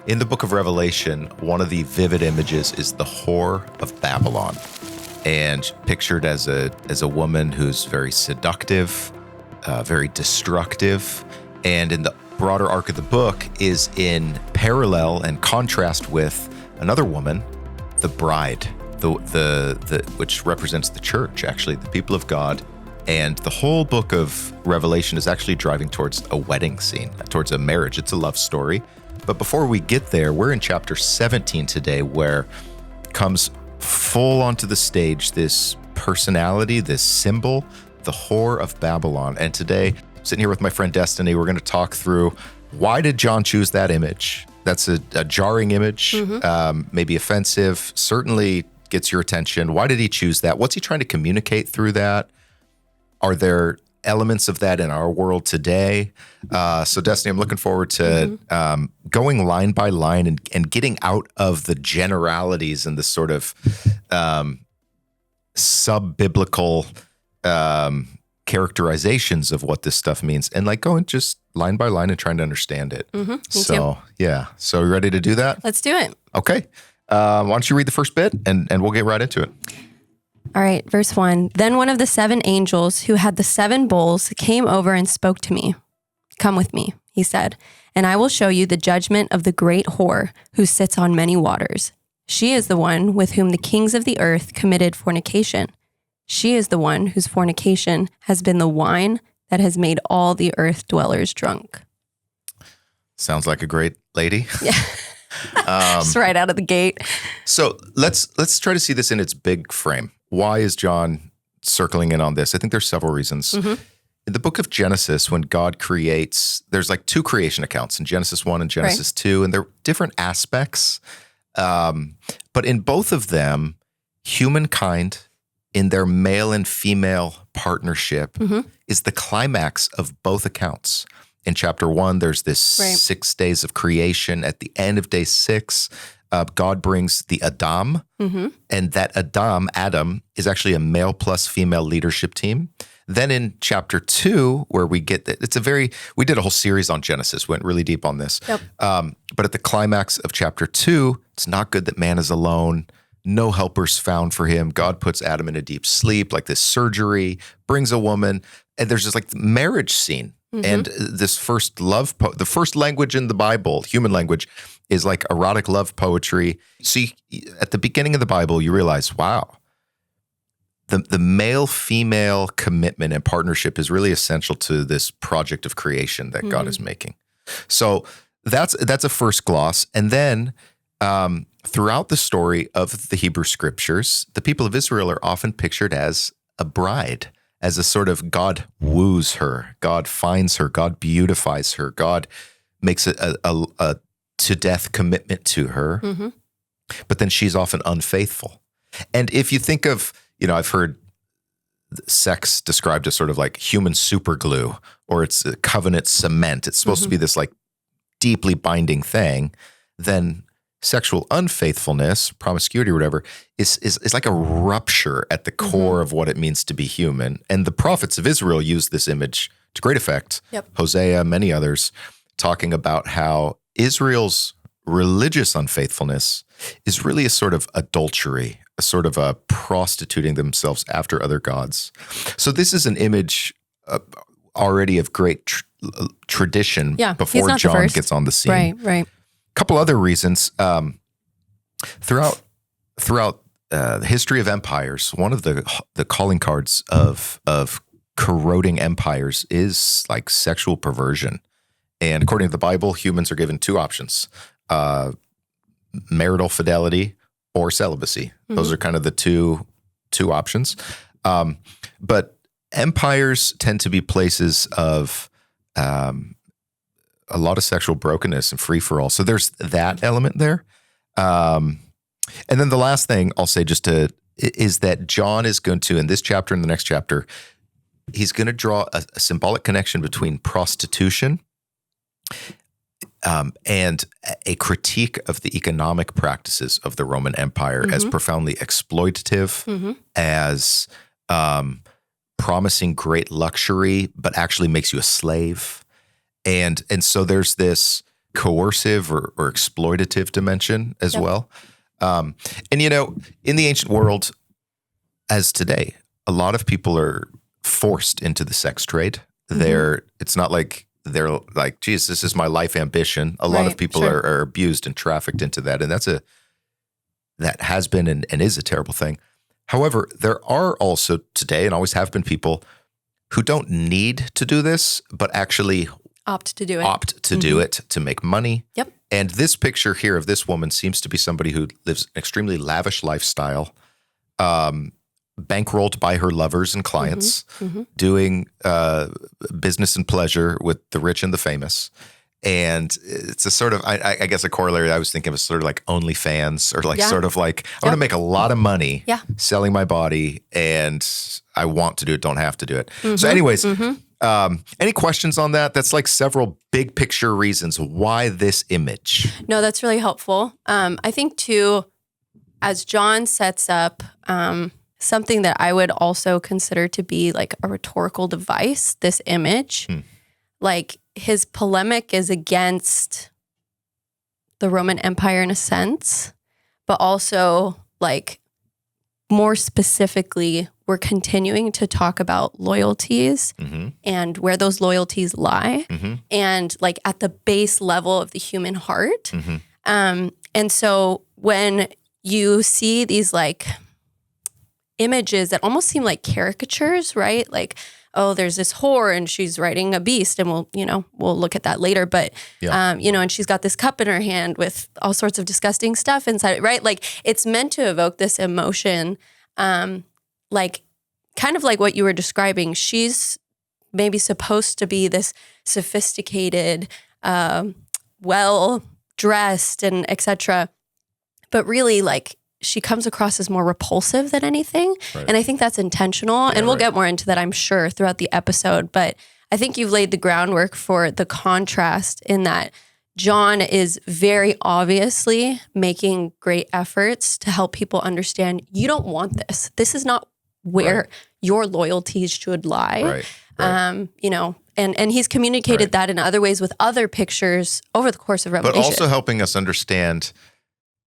In the book of Revelation, one of the vivid images is the whore of Babylon, and pictured as a woman who's very seductive, very destructive, and in the broader arc of the book is in parallel and contrast with another woman, the bride, the which represents the church, actually, the people of God. And the whole book of Revelation is actually driving towards a wedding scene, towards a marriage. It's a love story. But before we get there, we're in chapter 17 today, where comes full onto the stage this personality, this symbol, the whore of Babylon. And today, sitting here with my friend Destiny, we're going to talk through, why did John choose that image? That's a jarring image, maybe offensive, certainly gets your attention. Why did he choose that? What's he trying to communicate through that? Are there elements of that in our world today? So Destiny, I'm looking forward to going line by line and getting out of the generalities and the sort of sub-biblical characterizations of what this stuff means, and like going just line by line and trying to understand it. Me too. Yeah. So you ready to do that? Let's do it. Okay. Why don't you read the first bit and we'll get right into it. All right, verse 1. Then one of the 7 angels who had the 7 bowls came over and spoke to me. Come with me, he said, and I will show you the judgment of the great whore who sits on many waters. She is the one with whom the kings of the earth committed fornication. She is the one whose fornication has been the wine that has made all the earth dwellers drunk. Sounds like a great lady. Yeah. Just right out of the gate. So let's try to see this in its big frame. Why is John circling in on this? I think there's several reasons. In the book of Genesis, when God creates, there's like 2 creation accounts in Genesis 1 and Genesis 2, and they're different aspects. But in both of them, humankind in their male and female partnership is the climax of both accounts. In chapter 1, there's this 6 days of creation. At the end of day 6, God brings the Adam, and that Adam, is actually a male plus female leadership team. Then in chapter 2, where we get that, we did a whole series on Genesis, went really deep on this. Yep. But at the climax of chapter 2, it's not good that man is alone. No helpers found for him. God puts Adam in a deep sleep, like this surgery, brings a woman, and there's this like marriage scene. And this first the first language in the Bible, human language, is like erotic love poetry. See, at the beginning of the Bible, you realize, wow, the male-female commitment and partnership is really essential to this project of creation that God is making. So that's a first gloss. And then throughout the story of the Hebrew Scriptures, the people of Israel are often pictured as a bride, as a sort of God woos her, God finds her, God beautifies her, God makes a to-death commitment to her, but then she's often unfaithful. And if you think of, I've heard sex described as sort of like human superglue, or it's a covenant cement. It's supposed to be this like deeply binding thing. Then sexual unfaithfulness, promiscuity or whatever, is like a rupture at the core of what it means to be human. And the prophets of Israel used this image to great effect. Yep. Hosea, many others, talking about how Israel's religious unfaithfulness is really a sort of adultery, a sort of a prostituting themselves after other gods. So this is an image already of great tradition before John gets on the scene. Right. Couple other reasons. Throughout the history of empires, one of the calling cards of corroding empires is like sexual perversion. And according to the Bible, humans are given 2 options: marital fidelity or celibacy. Those are kind of the two options. But empires tend to be places of a lot of sexual brokenness and free-for-all. So there's that element there. And then the last thing I'll say is that John is going to, in this chapter and the next chapter, he's going to draw a symbolic connection between prostitution and a critique of the economic practices of the Roman Empire as profoundly exploitative, as promising great luxury, but actually makes you a slave. And so there's this coercive or exploitative dimension as well. And, you know, in the ancient world, as today, a lot of people are forced into the sex trade. It's not like they're like, geez, this is my life ambition. A lot of people are abused and trafficked into that. And that has been and is a terrible thing. However, there are also today and always have been people who don't need to do this, but actually opt to do it to make money. Yep. And this picture here of this woman seems to be somebody who lives an extremely lavish lifestyle, bankrolled by her lovers and clients, doing business and pleasure with the rich and the famous. And it's a sort of, I guess a corollary I was thinking of is sort of like OnlyFans, or like sort of like, I want to make a lot of money selling my body, and I want to do it, don't have to do it. So anyways, any questions on that? That's like several big picture reasons why this image. No, that's really helpful. I think too, as John sets up something that I would also consider to be like a rhetorical device, this image, like his polemic is against the Roman Empire in a sense, but also like more specifically, we're continuing to talk about loyalties and where those loyalties lie and like at the base level of the human heart. And so when you see these like images that almost seem like caricatures, right? Like, oh, there's this whore and she's riding a beast, and we'll look at that later. But, and she's got this cup in her hand with all sorts of disgusting stuff inside it, right? Like it's meant to evoke this emotion, like kind of like what you were describing. She's maybe supposed to be this sophisticated, well-dressed and etc. But really like she comes across as more repulsive than anything. Right. And I think that's intentional. And we'll get more into that, I'm sure, throughout the episode. But I think you've laid the groundwork for the contrast in that John is very obviously making great efforts to help people understand you don't want this. This is not where your loyalties should lie. Right. And he's communicated that in other ways with other pictures over the course of Revelation. But also helping us understand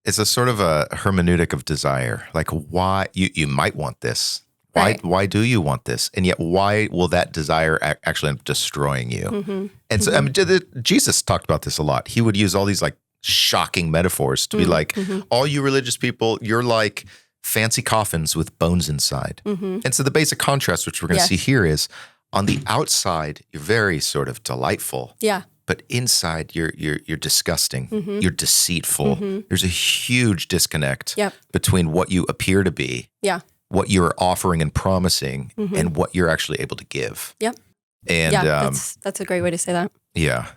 it's a sort of a hermeneutic of desire. Like why you might want this. Why do you want this? And yet why will that desire actually end up destroying you? And so I mean, Jesus talked about this a lot. He would use all these like shocking metaphors to be like, all you religious people, you're like fancy coffins with bones inside. And so the basic contrast, which we're going to see here, is on the outside, you're very sort of delightful. Yeah. But inside, you're disgusting. You're deceitful. There's a huge disconnect between what you appear to be, what you're offering and promising, and what you're actually able to give. Yep. And that's a great way to say that. Yeah.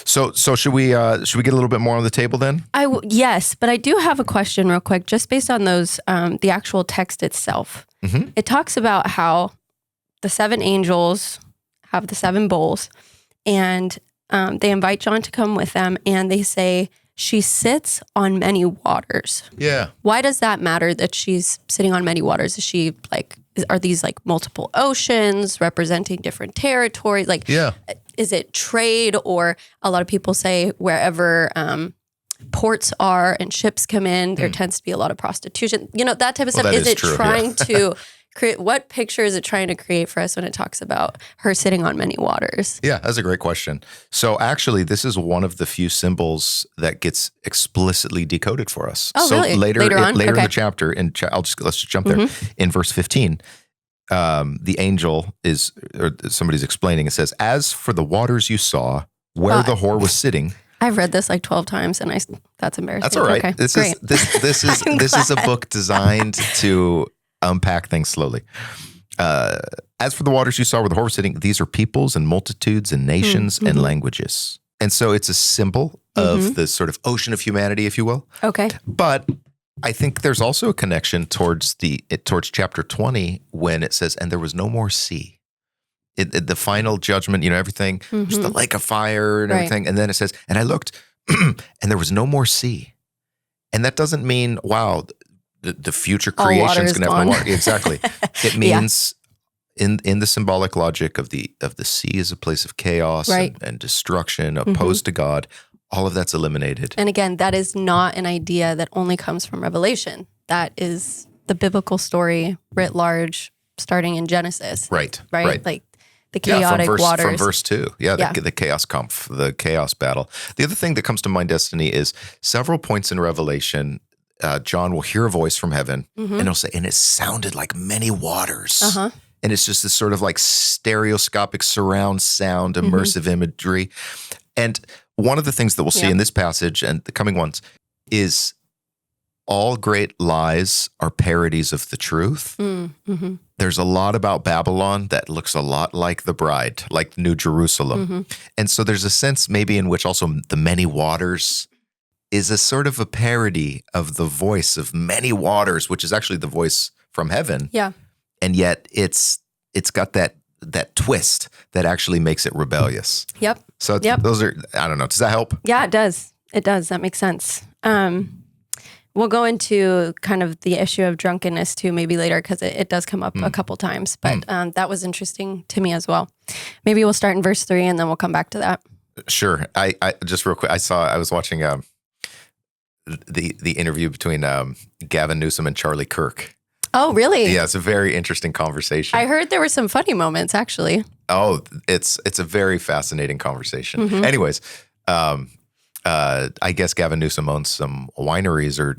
So should we get a little bit more on the table then? Yes, but I do have a question real quick, just based on those the actual text itself. It talks about how the 7 angels have the 7 bowls, and they invite John to come with them, and they say, she sits on many waters. Yeah. Why does that matter that she's sitting on many waters? Is she like, are these like multiple oceans representing different territories? Like, is it trade? Or a lot of people say wherever ports are and ships come in, there tends to be a lot of prostitution. That type of stuff. Is it true, trying to create, what picture is it trying to create for us when it talks about her sitting on many waters? Yeah, that's a great question. So actually, this is one of the few symbols that gets explicitly decoded for us. Oh, so really? Later in the chapter, let's just jump there. In verse 15, the angel somebody's explaining. It says, "As for the waters you saw, where the whore was sitting." I've read this like 12 times, and that's embarrassing. That's all right. Okay, this is a book designed to unpack things slowly. As for the waters you saw where the whore was sitting, these are peoples and multitudes and nations and languages. And so it's a symbol of the sort of ocean of humanity, if you will. Okay. But I think there's also a connection towards chapter 20 when it says, and there was no more sea. The final judgment, everything, just the lake of fire and everything. And then it says, and I looked, and there was no more sea. And that doesn't mean, wow, the future creation is going to have no water. Exactly. It means in the symbolic logic of the sea is a place of chaos and destruction, opposed to God. all of that's eliminated. And again, that is not an idea that only comes from Revelation. That is the biblical story writ large, starting in Genesis. Right. Like the chaotic waters. From verse 2. The chaos kampf, the chaos battle. The other thing that comes to mind, Destiny, is several points in Revelation, John will hear a voice from heaven, and he'll say, and it sounded like many waters. And it's just this sort of like stereoscopic surround sound, immersive imagery. And one of the things that we'll see in this passage and the coming ones is all great lies are parodies of the truth. There's a lot about Babylon that looks a lot like the bride, like New Jerusalem. And so there's a sense maybe in which also the many waters is a sort of a parody of the voice of many waters, which is actually the voice from heaven. Yeah. And yet it's got that twist that actually makes it rebellious. Yep. So those are, I don't know, does that help? Yeah, it does. It does. That makes sense. We'll go into kind of the issue of drunkenness too, maybe later, because it does come up a couple times. But that was interesting to me as well. Maybe we'll start in verse 3 and then we'll come back to that. Sure. I just real quick, I was watching the interview between Gavin Newsom and Charlie Kirk. Oh, really? Yeah, it's a very interesting conversation. I heard there were some funny moments, actually. Oh, it's a very fascinating conversation. Anyways, I guess Gavin Newsom owns some wineries or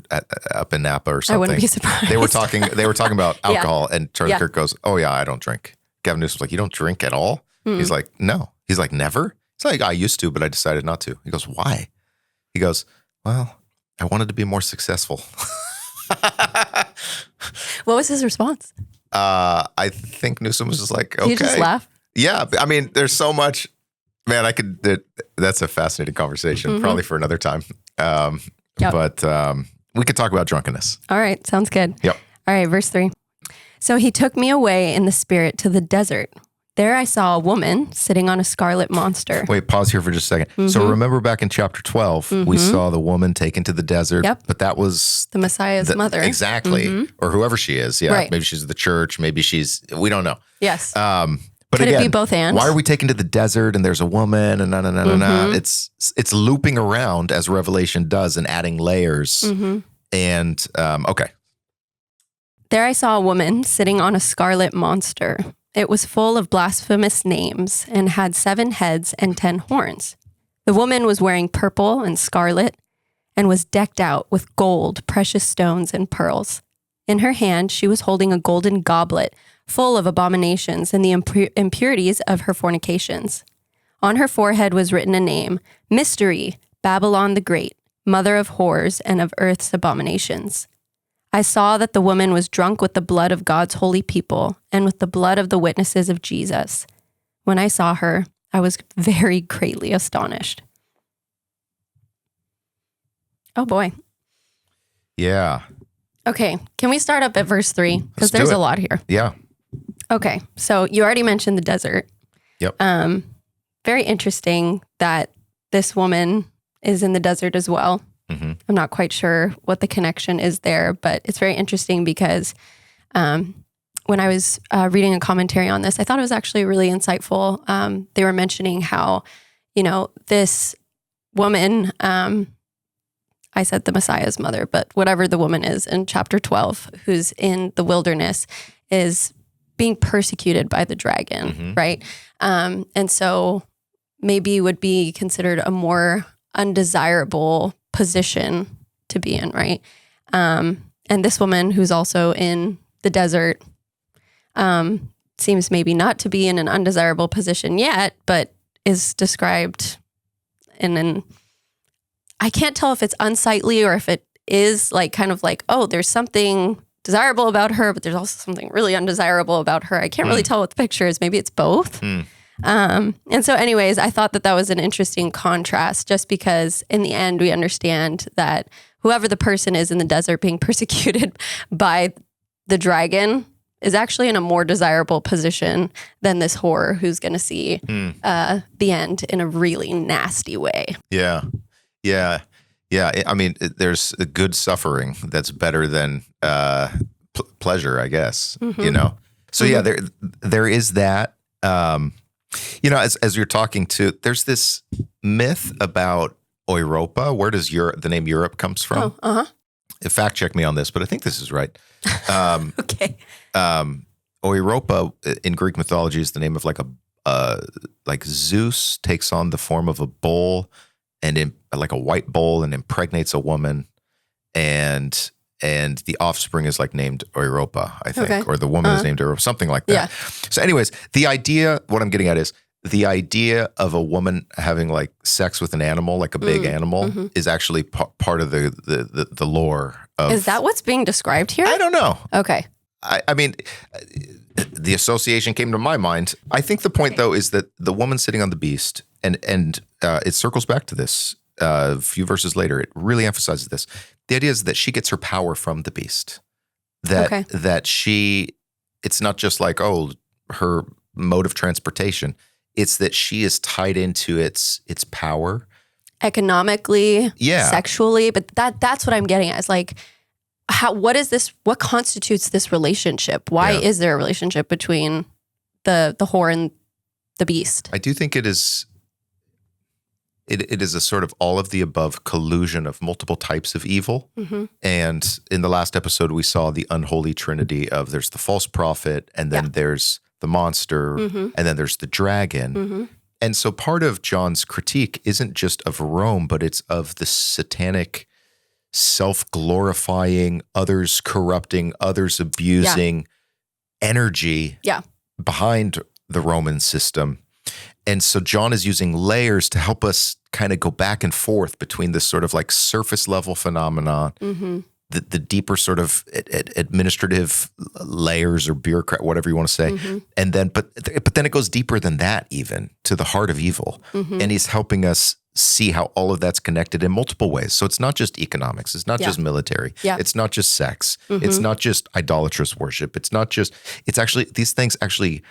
up in Napa or something. I wouldn't be surprised. They were talking about alcohol, and Charlie Yeah. Kirk goes, "Oh yeah, I don't drink." Gavin Newsom's like, "You don't drink at all?" He's like, "No." He's like, "Never?" It's like, "I used to, but I decided not to." He goes, "Why?" He goes, "Well, I wanted to be more successful." What was his response? I think Newsom was just like, "Okay." Did you just laugh? Yeah, I mean, there's so much. Man, that's a fascinating conversation, probably for another time. But we could talk about drunkenness. All right. Sounds good. Yep. All right. Verse 3. So he took me away in the spirit to the desert. There I saw a woman sitting on a scarlet monster. Wait, pause here for just a second. So remember back in chapter 12, we saw the woman taken to the desert. Yep. But that was The Messiah's mother. Exactly. Or whoever she is. Yeah. Right. Maybe she's the church. Maybe we don't know. Yes. But Could again, it be both and? why are we taken to the desert and there's a woman and It's looping around as Revelation does and adding layers. And okay. There I saw a woman sitting on a scarlet monster. It was full of blasphemous names and had 7 heads and 10 horns. The woman was wearing purple and scarlet and was decked out with gold, precious stones, and pearls. In her hand, she was holding a golden goblet full of abominations and the impurities of her fornications. On her forehead was written a name, Mystery, Babylon the Great, Mother of Whores and of Earth's abominations. I saw that the woman was drunk with the blood of God's holy people and with the blood of the witnesses of Jesus. When I saw her, I was very greatly astonished. Oh boy. Yeah. Okay, can we start up at verse 3? Because there's a lot here. Yeah. Okay, so you already mentioned the desert. Yep. Very interesting that this woman is in the desert as well. I'm not quite sure what the connection is there, but it's very interesting because when I was reading a commentary on this, I thought it was actually really insightful. They were mentioning how, this woman, I said the Messiah's mother, but whatever the woman is in chapter 12, who's in the wilderness, is being persecuted by the dragon, right? And so maybe would be considered a more undesirable position to be in, right? And this woman who's also in the desert seems maybe not to be in an undesirable position yet, but is described in an, I can't tell if it's unsightly or if it is like kind of like, oh, there's something desirable about her, but there's also something really undesirable about her. I can't really tell what the picture is. Maybe it's both. And so anyways, I thought that was an interesting contrast just because in the end, we understand that whoever the person is in the desert being persecuted by the dragon is actually in a more desirable position than this whore who's going to see the end in a really nasty way. Yeah. Yeah. Yeah. I mean, there's a good suffering that's better than pleasure, I guess, So yeah, there is that. As you're talking to, there's this myth about Europa. Where does the name Europe comes from? Fact check me on this, but I think this is right. Okay. Europa in Greek mythology is the name of like Zeus takes on the form of a bull like a white bull and impregnates a woman, and the offspring is like named Europa, I think, or the woman is named Europa, something like that. Yeah. So anyways, what I'm getting at is the idea of a woman having like sex with an animal, like a big animal, is actually part of the lore of. Is that what's being described here? I don't know. Okay. I mean, the association came to my mind. I think the point, though, is that the woman sitting on the beast, and it circles back to this a few verses later. It really emphasizes this. The idea is that she gets her power from the beast. That it's not just like, her mode of transportation. It's that she is tied into its power. Economically, sexually, but that's what I'm getting at. It's like, what is this? What constitutes this relationship? Why is there a relationship between the whore and the beast? I do think it is. It is a sort of all of the above collusion of multiple types of evil. And in the last episode, we saw the unholy trinity of there's the false prophet, and then there's the monster, and then there's the dragon. And so part of John's critique isn't just of Rome, but it's of the satanic, self-glorifying, others corrupting, others abusing energy behind the Roman system. And so John is using layers to help us kind of go back and forth between this sort of like surface level phenomenon, the deeper sort of administrative layers or bureaucrat, whatever you want to say. And then, but then it goes deeper than that, even to the heart of evil. And he's helping us see how all of that's connected in multiple ways. So it's not just economics. It's not just military. It's not just sex. It's not just idolatrous worship. It's actually, these things actually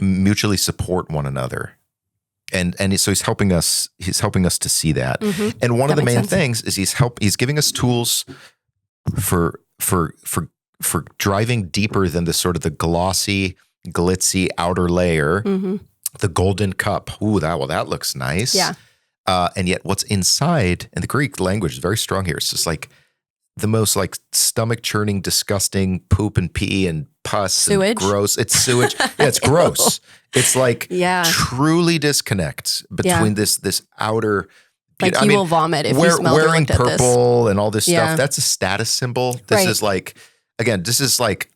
mutually support one another. And so he's helping us to see that. And one of the main things is he's giving us tools for driving deeper than the sort of the glossy, glitzy outer layer, the golden cup. Ooh, that looks nice. Yeah. And yet what's inside, and the Greek language is very strong here. It's just like the most like stomach churning, disgusting poop and pee and pus. Sewage. And gross. It's sewage. Yeah, it's gross. It's like truly disconnects between this outer. Like you will vomit if you smell wearing or looked at this. Purple and all this stuff. That's a status symbol. This is like, again, this is like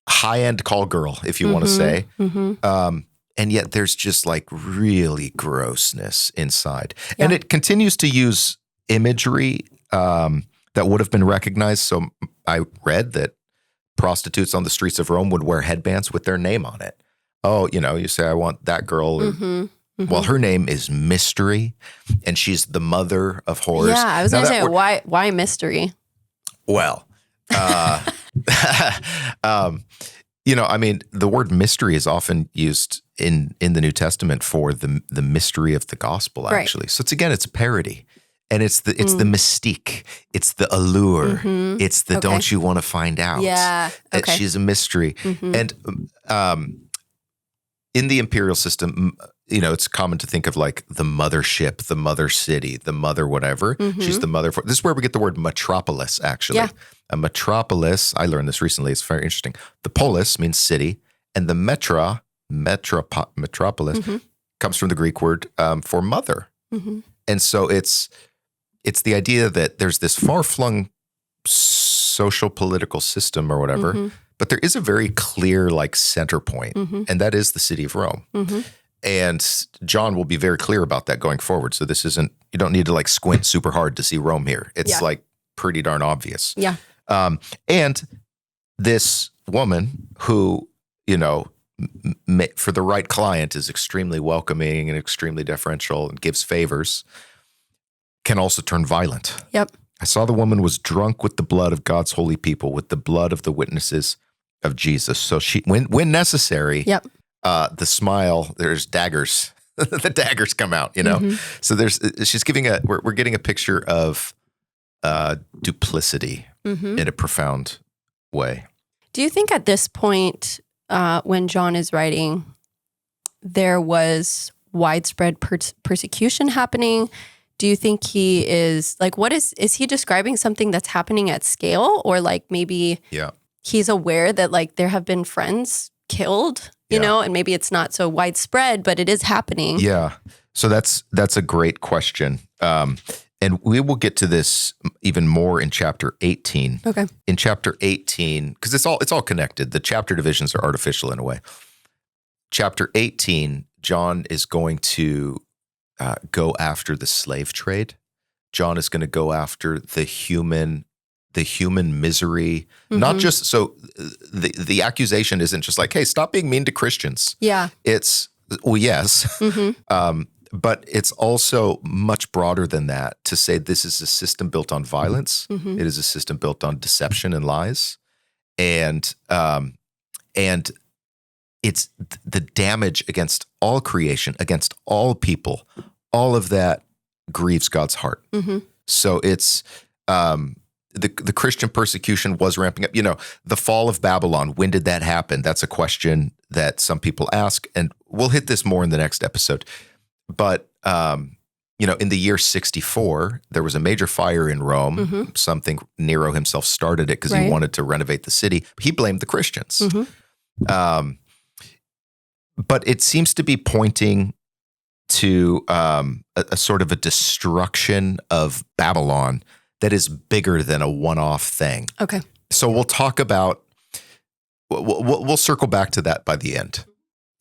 high-end call girl, if you want to say. And yet there's just like really grossness inside. And it continues to use imagery that would have been recognized. So I read that prostitutes on the streets of Rome would wear headbands with their name on it. Oh, you say, I want that girl. Or, well, her name is Mystery, and she's the mother of whores. Yeah, I was going to say, why Mystery? Well, I mean, the word mystery is often used in the New Testament for the mystery of the gospel, actually. So it's a parody. And it's the mystique. It's the allure. It's the don't you want to find out. Yeah. Okay. She's a mystery. And in the imperial system, it's common to think of like the mothership, the mother city, the mother whatever. She's the mother. This is where we get the word metropolis, actually. Yeah. A metropolis, I learned this recently, it's very interesting. The polis means city, and the metropolis comes from the Greek word for mother. And so it's the idea that there's this far-flung social political system or whatever, but there is a very clear like center point, and that is the city of Rome. And John will be very clear about that going forward. So this isn't, you don't need to like squint super hard to see Rome here. It's like pretty darn obvious. Yeah. And this woman who, for the right client is extremely welcoming and extremely deferential and gives favors, can also turn violent. Yep. I saw the woman was drunk with the blood of God's holy people, with the blood of the witnesses of Jesus. So she, when necessary, the smile, there's daggers. The daggers come out, So she's giving we're getting a picture of duplicity in a profound way. Do you think at this point, when John is writing, there was widespread persecution happening? do you think he is like, what is he describing something that's happening at scale, or like maybe he's aware that like there have been friends killed, you know, and maybe it's not so widespread, but it is happening. Yeah. So that's a great question. And we will get to this even more in chapter 18. Okay. In chapter 18, because it's all connected. The chapter divisions are artificial in a way. Chapter 18, John is going to go after the slave trade. John is going to go after the human misery. Not just so the accusation isn't just like, hey, stop being mean to Christians. Yeah. It's yes. But it's also much broader than that to say this is a system built on violence. It is a system built on deception and lies. And it's the damage against all creation, against all people, all of that grieves God's heart. So it's the Christian persecution was ramping up. You know, the fall of Babylon, when did that happen? That's a question that some people ask, and we'll hit this more in the next episode. But, you know, in the year 64, there was a major fire in Rome. Something Nero himself started it because he wanted to renovate the city. He blamed the Christians. But it seems to be pointing to a sort of a destruction of Babylon that is bigger than a one-off thing. Okay. So we'll talk about, we'll circle back to that by the end.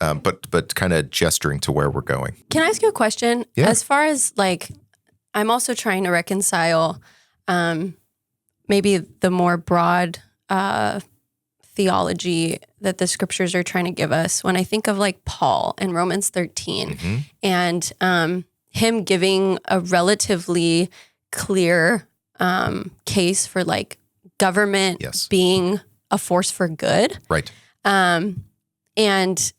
But kind of gesturing to where we're going. Can I ask you a question? Yeah. As far as like, I'm also trying to reconcile maybe the more broad theology that the scriptures are trying to give us. When I think of like Paul in Romans 13 and him giving a relatively clear case for like government being a force for good. Right. And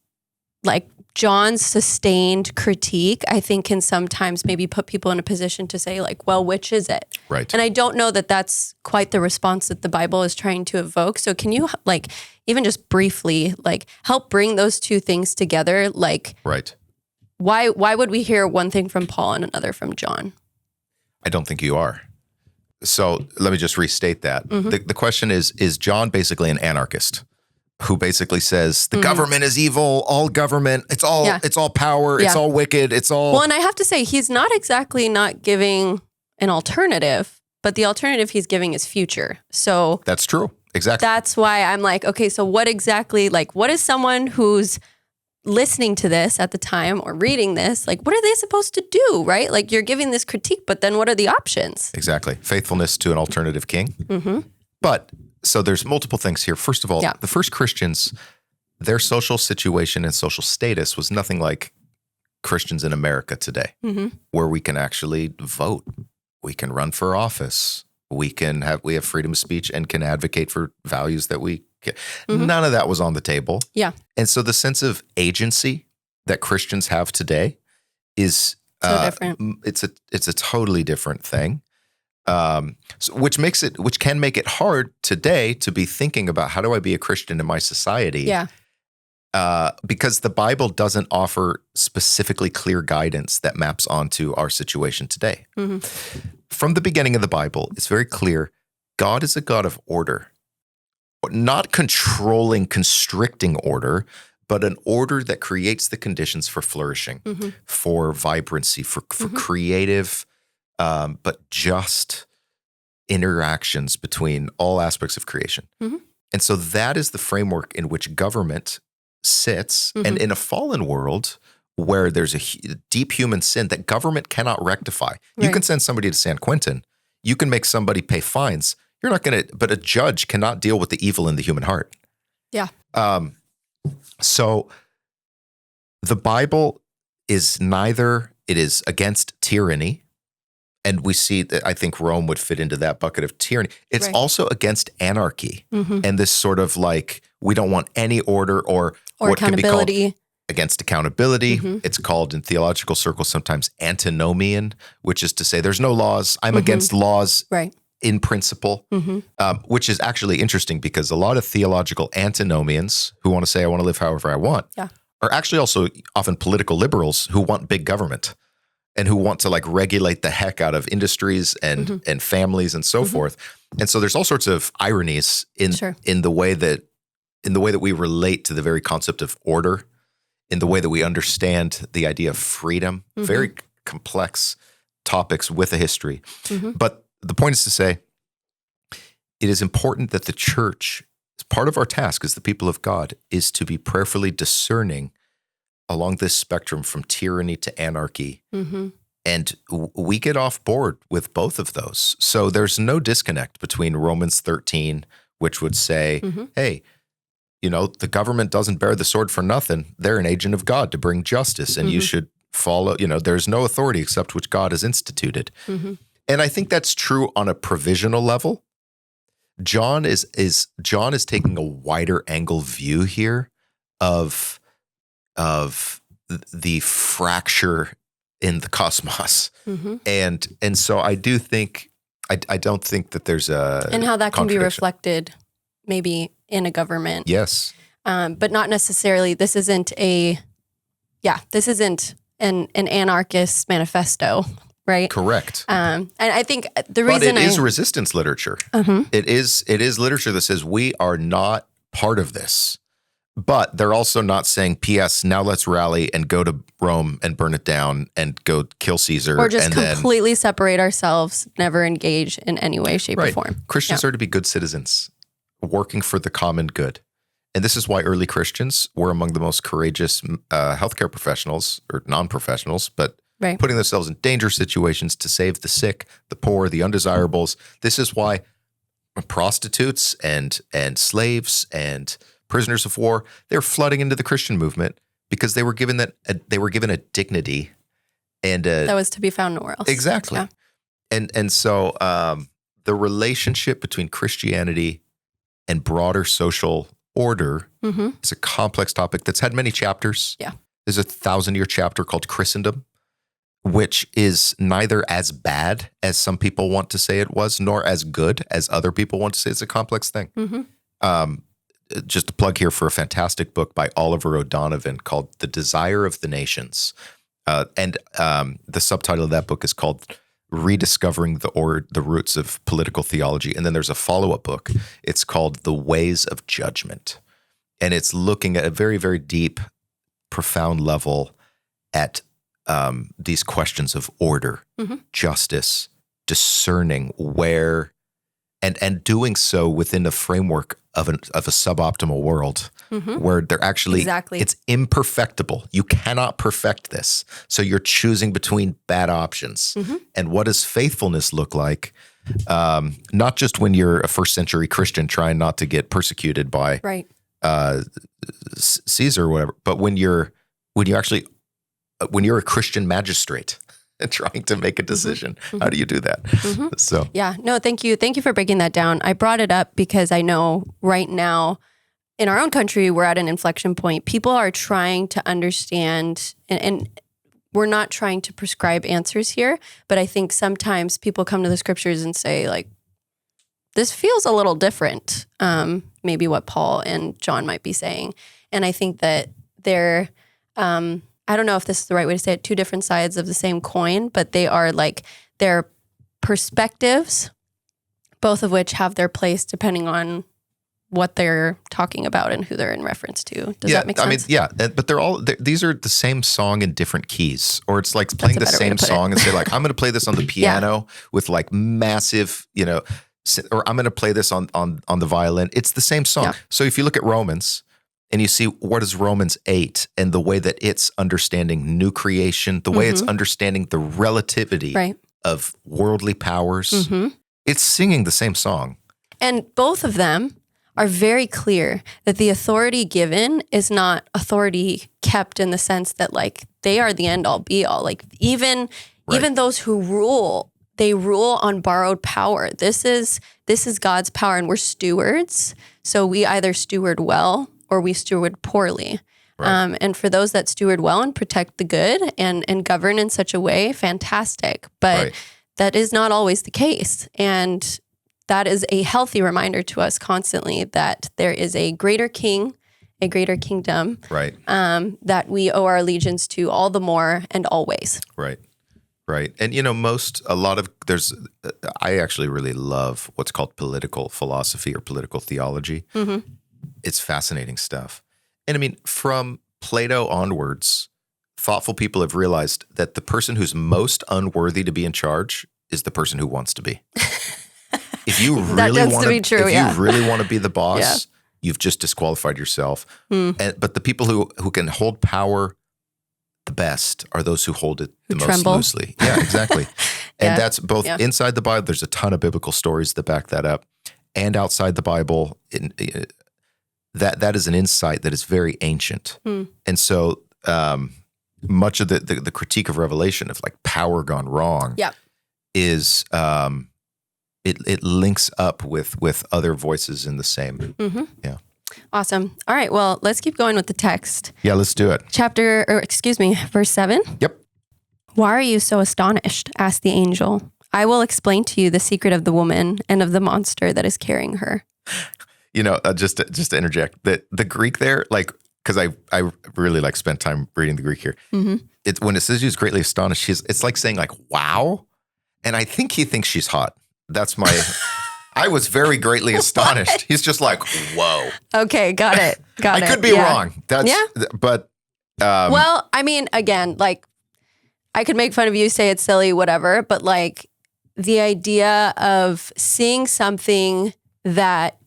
like John's sustained critique, I think can sometimes maybe put people in a position to say like, well, which is it? Right. And I don't know that that's quite the response that the Bible is trying to evoke. So can you like, even just briefly, like help bring those two things together? Like, why would we hear one thing from Paul and another from John? I don't think you are. So let me just restate that. The question is John basically an anarchist who basically says the government is evil, all government, it's all power, it's all wicked, it's all... Well, and I have to say, he's not exactly not giving an alternative, but the alternative he's giving is future. So... That's true. Exactly. That's why I'm like, okay, so what exactly, like, what is someone who's listening to this at the time or reading this, like, what are they supposed to do, right? Like, you're giving this critique, but then what are the options? Exactly. Faithfulness to an alternative king. But... So there's multiple things here. First of all, the first Christians, their social situation and social status was nothing like Christians in America today, where we can actually vote, we can run for office, we have freedom of speech and can advocate for values that we get. None of that was on the table. Yeah. And so the sense of agency that Christians have today is so different. It's a totally different thing. Which can make it hard today to be thinking about how do I be a Christian in my society? Yeah. Because the Bible doesn't offer specifically clear guidance that maps onto our situation today. From the beginning of the Bible, it's very clear God is a God of order, not controlling, constricting order, but an order that creates the conditions for flourishing, for vibrancy, for creative, but just interactions between all aspects of creation. And so that is the framework in which government sits. And in a fallen world where there's a deep human sin that government cannot rectify, you can send somebody to San Quentin, you can make somebody pay fines. You're not going to, but a judge cannot deal with the evil in the human heart. Yeah. So the Bible is neither, it is against tyranny. And we see that I think Rome would fit into that bucket of tyranny. It's also against anarchy and this sort of like, we don't want any order or what can be called against accountability. It's called in theological circles sometimes antinomian, which is to say there's no laws. I'm against laws in principle, which is actually interesting because a lot of theological antinomians who want to say, I want to live however I want, are actually also often political liberals who want big government. and who want to like regulate the heck out of industries and families and so forth. And so there's all sorts of ironies in the way that we relate to the very concept of order, in the way that we understand the idea of freedom, very complex topics with a history. But the point is to say, it is important that the church, as part of our task as the people of God, is to be prayerfully discerning along this spectrum from tyranny to anarchy. And we get off board with both of those. So there's no disconnect between Romans 13, which would say, hey, you know, the government doesn't bear the sword for nothing. They're an agent of God to bring justice, and you should follow, you know, there's no authority except which God has instituted. And I think that's true on a provisional level. John is taking a wider angle view here of the fracture in the cosmos. And so I do think, I don't think that there's a and how that can be reflected maybe in a government. Yes. But not necessarily, this isn't an anarchist manifesto, right? Correct. And I think the reason But it is resistance literature. It is literature that says we are not part of this. But they're also not saying, P.S., now let's rally and go to Rome and burn it down and go kill Caesar. Or just completely separate ourselves, never engage in any way, shape, or form. Christians are to be good citizens, working for the common good. And this is why early Christians were among the most courageous healthcare professionals, or non-professionals, but putting themselves in dangerous situations to save the sick, the poor, the undesirables. This is why prostitutes and slaves and prisoners of war, they're flooding into the Christian movement because they were given a dignity and that was to be found nowhere else. Exactly. Yeah. And so the relationship between Christianity and broader social order is a complex topic that's had many chapters. Yeah. There's a 1,000-year chapter called Christendom, which is neither as bad as some people want to say it was, nor as good as other people want to say. It's a complex thing. Just a plug here for a fantastic book by Oliver O'Donovan called The Desire of the Nations. And the subtitle of that book is called Rediscovering the Roots of Political Theology. And then there's a follow-up book. It's called The Ways of Judgment. And it's looking at a very, very deep, profound level at these questions of order, justice, discerning where, and doing so within a framework of a suboptimal world where they're actually, it's imperfectible. You cannot perfect this. So you're choosing between bad options. And what does faithfulness look like? Not just when you're a first century Christian trying not to get persecuted by Caesar or whatever, but when you're a Christian magistrate and trying to make a decision. How do you do that? So thank you. Thank you for breaking that down. I brought it up because I know right now in our own country, we're at an inflection point. People are trying to understand, and we're not trying to prescribe answers here, but I think sometimes people come to the scriptures and say like, this feels a little different, maybe what Paul and John might be saying. And I think that they're, I don't know if this is the right way to say it, two different sides of the same coin, but they are like their perspectives, both of which have their place depending on what they're talking about and who they're in reference to. Does that make sense? I mean, but these are the same song in different keys, or it's like playing the same song and say like, I'm going to play this on the piano with like massive, you know, or I'm going to play this on the violin. It's the same song. So if you look at Romans, and you see what is Romans 8 and the way that it's understanding new creation, the way it's understanding the relativity of worldly powers. It's singing the same song. And both of them are very clear that the authority given is not authority kept in the sense that like they are the end all be all. Like even those who rule, they rule on borrowed power. This is God's power and we're stewards. So we either steward well or we steward poorly. And for those that steward well and protect the good and govern in such a way, fantastic. But that is not always the case. And that is a healthy reminder to us constantly that there is a greater king, a greater kingdom, that we owe our allegiance to all the more and always. Right. Right. And, I actually really love what's called political philosophy or political theology. Mm-hmm. It's fascinating stuff. And I mean, from Plato onwards, thoughtful people have realized that the person who's most unworthy to be in charge is the person who wants to be. If you really want to be true, you really want to be the boss, you've just disqualified yourself. But the people who can hold power the best are those who hold it the most loosely. Yeah, exactly. And that's both inside the Bible. There's a ton of biblical stories that back that up, and outside the Bible, that is an insight that is very ancient. And so much of the critique of Revelation of like power gone wrong is it links up with other voices in the same. Yeah. Awesome. All right. Well, let's keep going with the text. Yeah, let's do it. Verse 7. Yep. Why are you so astonished? Asked the angel. I will explain to you the secret of the woman and of the monster that is carrying her. Just to interject, the Greek there, like, because I really like spent time reading the Greek here. When it says he was greatly astonished, it's like saying like, wow. And I think he thinks she's hot. That's my... I was very greatly astonished. He's just like, whoa. Okay, got it. I could be wrong. But well, I mean, again, like, I could make fun of you, say it's silly, whatever, but like the idea of seeing something that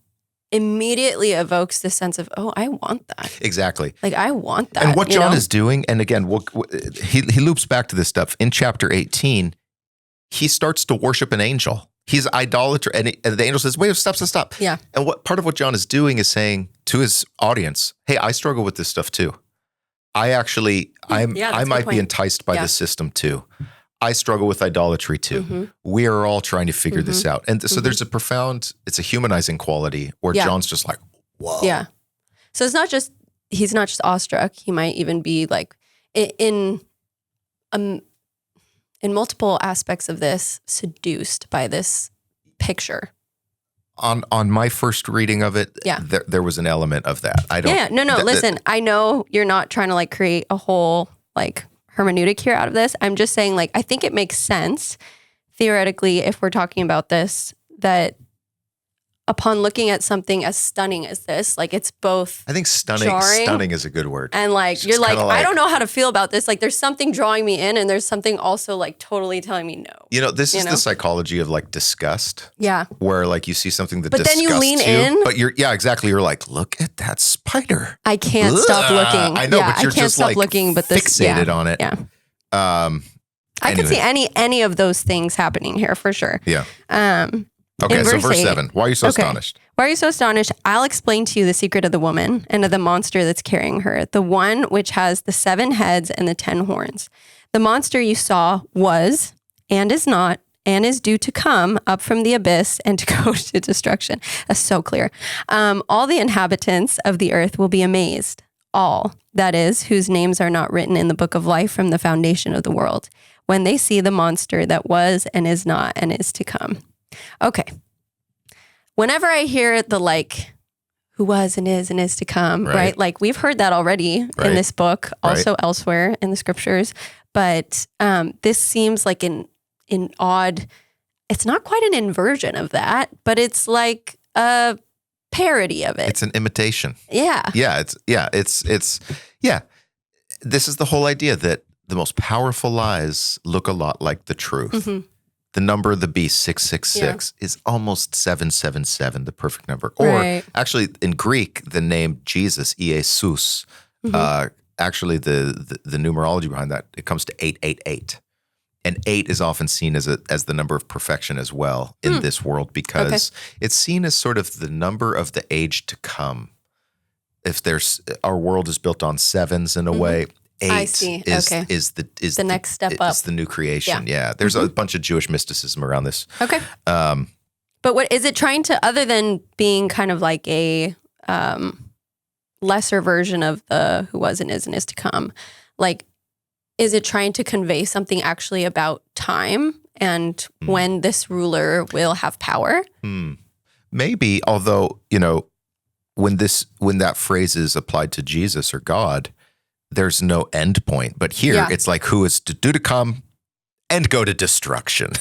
immediately evokes the sense of, oh, I want that. Exactly. Like, I want that. And what John is doing, and again, he loops back to this stuff. In chapter 18, he starts to worship an angel. He's idolater, and the angel says, wait, stop. Yeah. And part of what John is doing is saying to his audience, hey, I struggle with this stuff too. I might be enticed by the system too. I struggle with idolatry too. We are all trying to figure this out. And so there's it's a humanizing quality where John's just like, whoa. Yeah. So he's not just awestruck. He might even be like in multiple aspects of this, seduced by this picture. On my first reading of it, there was an element of that. Listen, I know you're not trying to like create a whole like hermeneutic here out of this. I'm just saying like, I think it makes sense theoretically if we're talking about this, that upon looking at something as stunning as this, like it's both I think stunning is a good word. And like, you're like, I don't know how to feel about this. Like there's something drawing me in and there's something also like totally telling me no. This is the psychology of like disgust. Yeah. Where like you see something that but disgusts you. But then you lean in. But exactly. You're like, look at that spider. I can't stop looking. I know, but you're just stop like looking, but this, fixated on it. Yeah. I could see any of those things happening here for sure. Yeah. Okay, so verse 7. Why are you so astonished? Why are you so astonished? I'll explain to you the secret of the woman and of the monster that's carrying her, the one which has the 7 heads and the 10 horns. The monster you saw was, and is not, and is due to come up from the abyss and to go to destruction. That's so clear. All the inhabitants of the earth will be amazed. All, that is, whose names are not written in the book of life from the foundation of the world, when they see the monster that was and is not and is to come. Okay. Whenever I hear the like, who was and is to come, right? Like we've heard that already in this book, also elsewhere in the scriptures. But this seems like an odd, it's not quite an inversion of that, but it's like a parody of it. It's an imitation. Yeah. This is the whole idea that the most powerful lies look a lot like the truth. The number of the beast, 666, is almost 777, the perfect number. Or actually, in Greek, the name Jesus, Iesus, actually the numerology behind that, it comes to 888. And 8 is often seen as the number of perfection as well in this world because it's seen as sort of the number of the age to come. If our world is built on sevens in a way. 8 is the next step up. It's the new creation. Yeah. There's a bunch of Jewish mysticism around this. Okay. But what is it trying to, other than being kind of like a lesser version of the who was and is to come, like, is it trying to convey something actually about time and when this ruler will have power? Maybe, although, when that phrase is applied to Jesus or God, there's no end point. But here it's like who is due to come and go to destruction.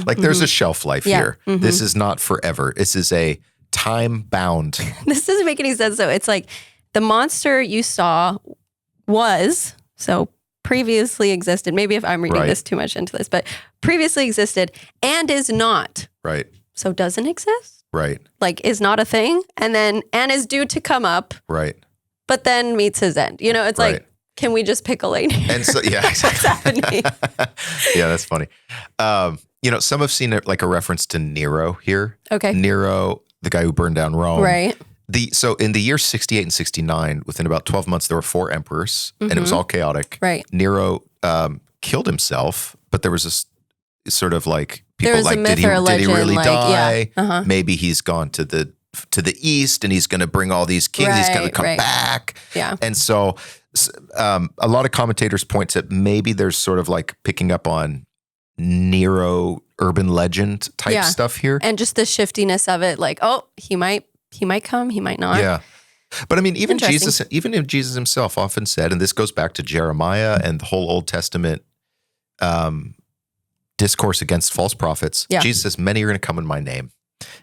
Like there's a shelf life here. This is not forever. This is a time bound. This doesn't make any sense though. It's like the monster you saw was, so previously existed. Maybe if I'm reading this too much into this, but previously existed and is not. Right. So doesn't exist. Right. Like is not a thing. And is due to come up. Right. But then meets his end. You know, it's like, can we just pick a lane here? And so, yeah, what's happening? Yeah, that's funny. You know, some have seen it like a reference to Nero here. Okay. Nero, the guy who burned down Rome. Right. So in the years 68 and 69, within about 12 months, there were 4 emperors, and it was all chaotic. Right. Nero killed himself, but there was this sort of like people There was like, a myth did he or a legend, really like, die? yeah. Maybe he's gone to the east, and he's going to bring all these kings. He's going to come back. Yeah. And so a lot of commentators point to maybe there's sort of like picking up on Nero urban legend type stuff here. And just the shiftiness of it, like, oh, he might come, he might not. Yeah. But I mean, even Jesus himself often said, and this goes back to Jeremiah and the whole Old Testament discourse against false prophets. Yeah. Jesus says, many are going to come in my name.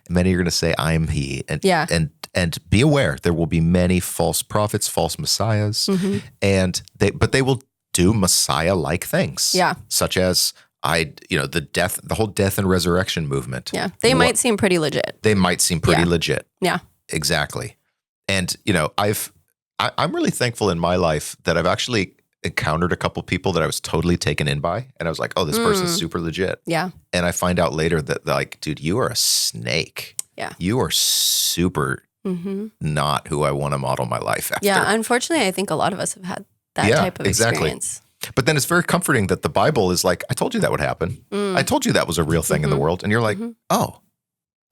Many are going to say, I am he. And be aware, there will be many false prophets, false messiahs, and they will do Messiah-like things. Yeah. Such as the whole death and resurrection movement. Yeah. They might seem pretty legit. They might seem pretty legit. Yeah. Exactly. And I'm really thankful in my life that I've actually encountered a couple people that I was totally taken in by, and I was like, oh, this person's super legit. Yeah. And I find out later that like, dude, you are a snake. Yeah. You are super not who I want to model my life after. Yeah. Unfortunately, I think a lot of us have had that type of experience. But then it's very comforting that the Bible is like, I told you that would happen. I told you that was a real thing in the world. And you're like, oh,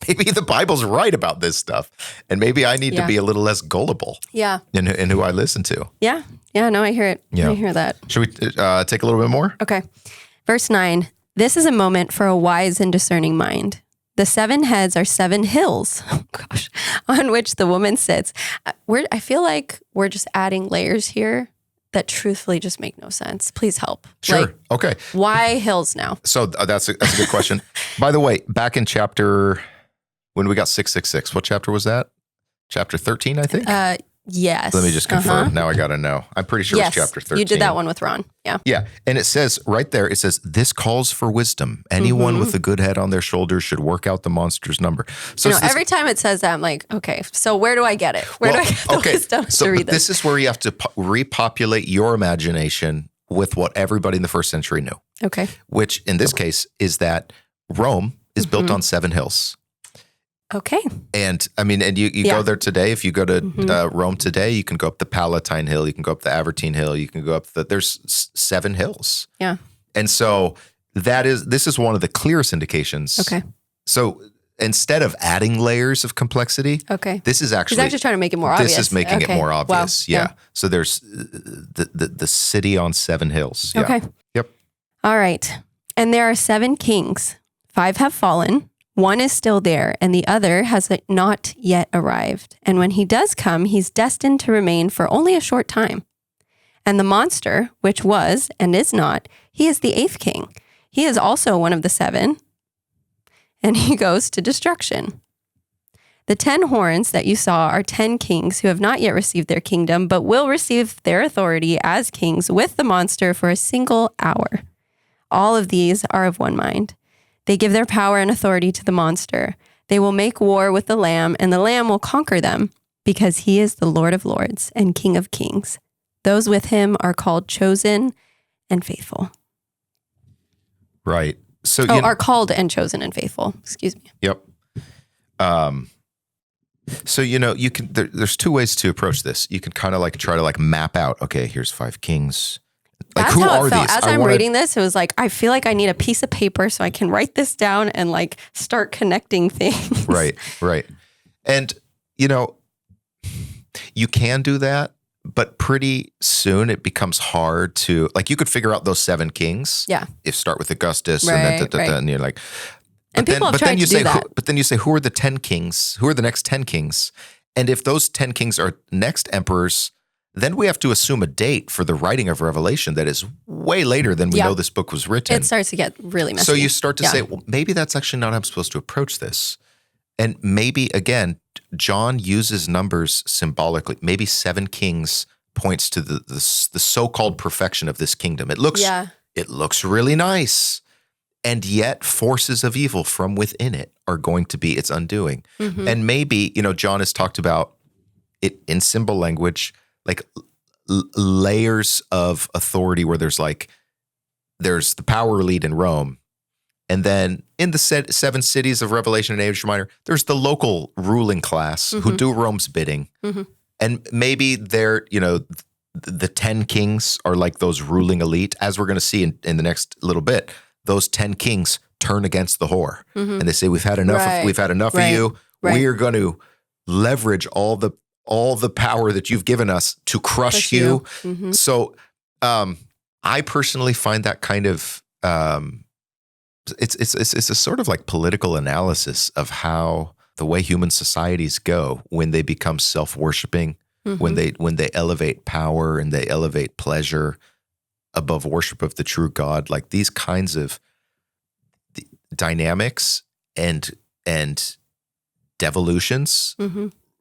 maybe the Bible's right about this stuff. And maybe I need to be a little less gullible in who I listen to. Yeah. Yeah, no, I hear it. Yeah. I hear that. Should we take a little bit more? Okay. Verse 9, this is a moment for a wise and discerning mind. The 7 heads are 7 hills, on which the woman sits. I feel like we're just adding layers here that truthfully just make no sense. Please help. Sure. Like, okay. Why hills now? So that's a good question. By the way, back in when we got 666, what chapter was that? Chapter 13, I think? Yes. Let me just confirm. Now I got to know. I'm pretty sure it's chapter 13. You did that one with Ron. Yeah. Yeah. And it says right there, it says, this calls for wisdom. Anyone with a good head on their shoulders should work out the monster's number. So every time it says that, I'm like, okay, so where do I get it? Where do I get the wisdom to read this? This is where you have to repopulate your imagination with what everybody in the first century knew. Okay. Which in this case is that Rome is built on 7 hills. Okay. And I mean, and you go there today. If you go to Rome today, you can go up the Palatine Hill, you can go up the Aventine Hill, you can go up there's 7 hills. Yeah. And so this is one of the clearest indications. Okay. So instead of adding layers of complexity, this is actually, he's actually trying to make it more obvious. This is making it more obvious. Wow. Yeah. So there's the city on 7 hills. Yeah. Okay. Yep. All right. And there are 7 kings. 5 have fallen. 1 is still there, and the other has not yet arrived. And when he does come, he's destined to remain for only a short time. And the monster, which was and is not, he is the 8th king. He is also one of the 7, and he goes to destruction. The 10 horns that you saw are 10 kings who have not yet received their kingdom, but will receive their authority as kings with the monster for a single hour. All of these are of one mind. They give their power and authority to the monster. They will make war with the Lamb, and the Lamb will conquer them, because he is the Lord of lords and King of kings. Those with him are called chosen and faithful. Right. So are called and chosen and faithful. Excuse me. Yep. So you can. There's 2 ways to approach this. You can kind of like try to like map out. Okay, here's 5 kings. Like, that's who how are it felt. these? As I'm reading this, it was like, I feel like I need a piece of paper so I can write this down and like start connecting things. Right. And, you can do that, but pretty soon it becomes hard to, like, you could figure out those 7 kings. Yeah. If start with Augustus and then and you're like, and people have tried to do that. But then you say, who are the 10 kings? Who are the next 10 kings? And if those 10 kings are next emperors, then we have to assume a date for the writing of Revelation that is way later than we know this book was written. It starts to get really messy. So you start to say, well, maybe that's actually not how I'm supposed to approach this. And maybe, again, John uses numbers symbolically. Maybe 7 kings points to the so-called perfection of this kingdom. It looks really nice. And yet forces of evil from within it are going to be its undoing. Mm-hmm. And maybe, John has talked about it in symbol language, like layers of authority where there's the power elite in Rome. And then in the 7 cities of Revelation and Asia Minor, there's the local ruling class who do Rome's bidding. Mm-hmm. And maybe they're, the 10 kings are like those ruling elite, as we're going to see in the next little bit. Those 10 kings turn against the whore. Mm-hmm. And they say, we've had enough of you. Right. We are going to leverage all the power that you've given us to crush you. Mm-hmm. So I personally find that kind of it's a sort of like political analysis of how the way human societies go when they become self-worshiping, when they elevate power and they elevate pleasure above worship of the true God. Like these kinds of dynamics and devolutions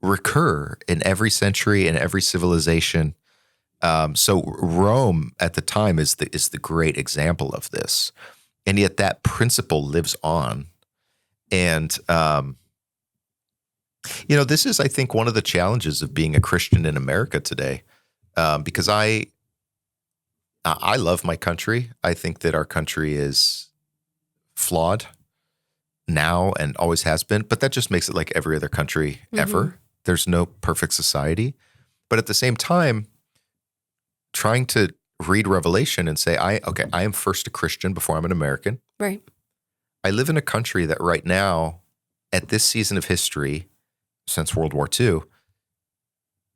recur in every century and every civilization. So Rome at the time is the great example of this. And yet that principle lives on. And, this is, I think, one of the challenges of being a Christian in America today, because I love my country. I think that our country is flawed now and always has been, but that just makes it like every other country ever. There's no perfect society. But at the same time, trying to read Revelation and say, I am first a Christian before I'm an American. Right. I live in a country that right now, at this season of history, since World War II,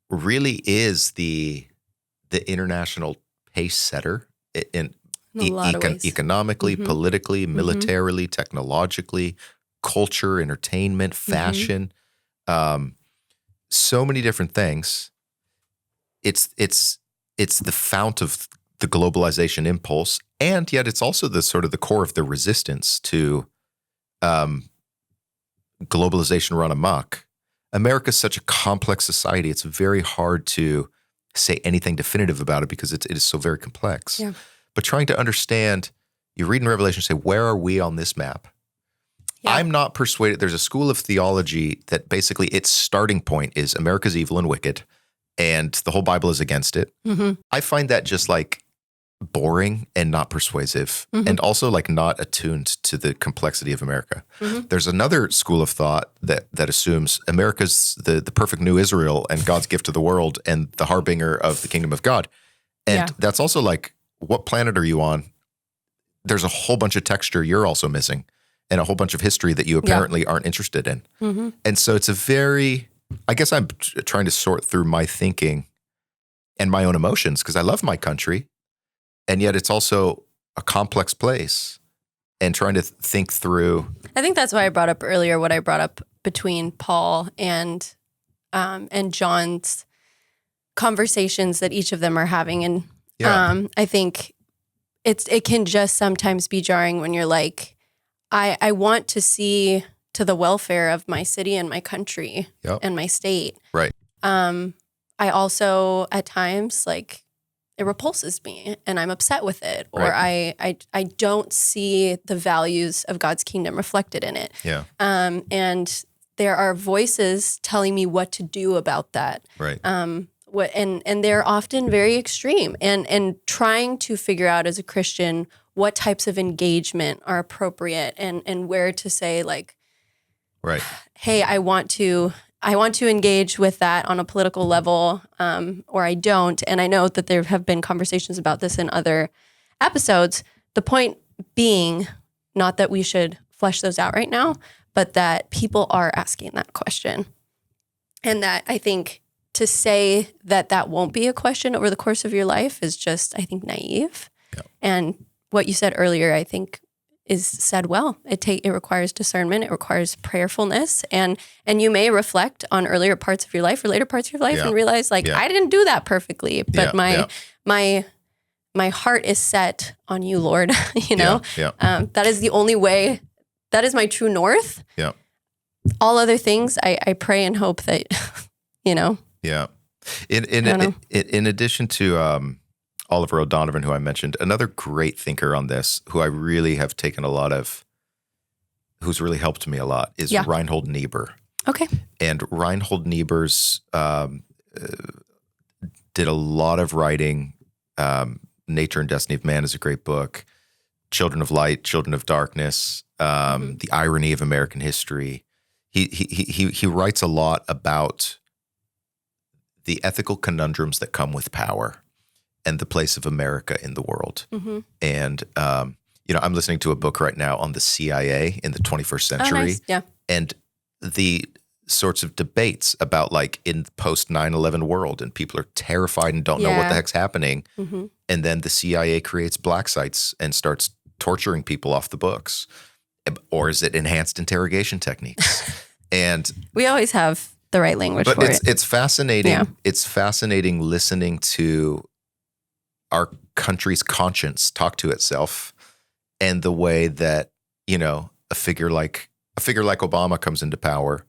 really is the international pace setter in economically, politically, militarily, technologically, culture, entertainment, fashion, so many different things. It's the fount of the globalization impulse, and yet it's also the sort of the core of the resistance to globalization run amok. America's such a complex society; it's very hard to say anything definitive about it because it is so very complex. Yeah. But trying to understand, you read in Revelation, say, where are we on this map? Yeah. I'm not persuaded. There's a school of theology that basically its starting point is America's evil and wicked, and the whole Bible is against it. I find that just like boring and not persuasive, and also like not attuned to the complexity of America. There's another school of thought that assumes America's the perfect new Israel and God's gift to the world and the harbinger of the kingdom of God. And that's also like, what planet are you on? There's a whole bunch of texture you're also missing and a whole bunch of history that you apparently aren't interested in. And so it's I guess I'm trying to sort through my thinking and my own emotions because I love my country. And yet it's also a complex place and trying to think through. I think that's why I brought up earlier what I brought up between Paul and John's conversations that each of them are having. And I think it can just sometimes be jarring when you're like, I want to see to the welfare of my city and my country and my state. Right. I also at times like, it repulses me and I'm upset with it, or I don't see the values of God's kingdom reflected in it. Yeah. And there are voices telling me what to do about that. Right. And they're often very extreme and trying to figure out as a Christian what types of engagement are appropriate and where to say like, right. Hey, I want to engage with that on a political level, or I don't. And I know that there have been conversations about this in other episodes. The point being, not that we should flesh those out right now, but that people are asking that question. And that I think to say that won't be a question over the course of your life is just, I think, naive. Yeah. And what you said earlier, I think, is said well. It requires discernment. It requires prayerfulness, and you may reflect on earlier parts of your life or later parts of your life and realize, like, I didn't do that perfectly, but my heart is set on you, Lord. That is the only way. That is my true north. Yeah. All other things, I pray and hope that, Yeah. In addition to Oliver O'Donovan, who I mentioned, another great thinker on this, who I really have taken who's really helped me a lot, is Reinhold Niebuhr. Okay. And Reinhold Niebuhr's did a lot of writing. Nature and Destiny of Man is a great book. Children of Light, Children of Darkness, The Irony of American History. He writes a lot about the ethical conundrums that come with power and the place of America in the world. Mm-hmm. And, I'm listening to a book right now on the CIA in the 21st century. Oh, nice. Yeah. And the sorts of debates about, like, in post 9/11 world, and people are terrified and don't know what the heck's happening. Mm-hmm. And then the CIA creates black sites and starts torturing people off the books. Or is it enhanced interrogation techniques? And we always have the right language for it. It's fascinating. Yeah. It's fascinating listening to our country's conscience talk to itself, and the way that, a figure like Obama comes into power,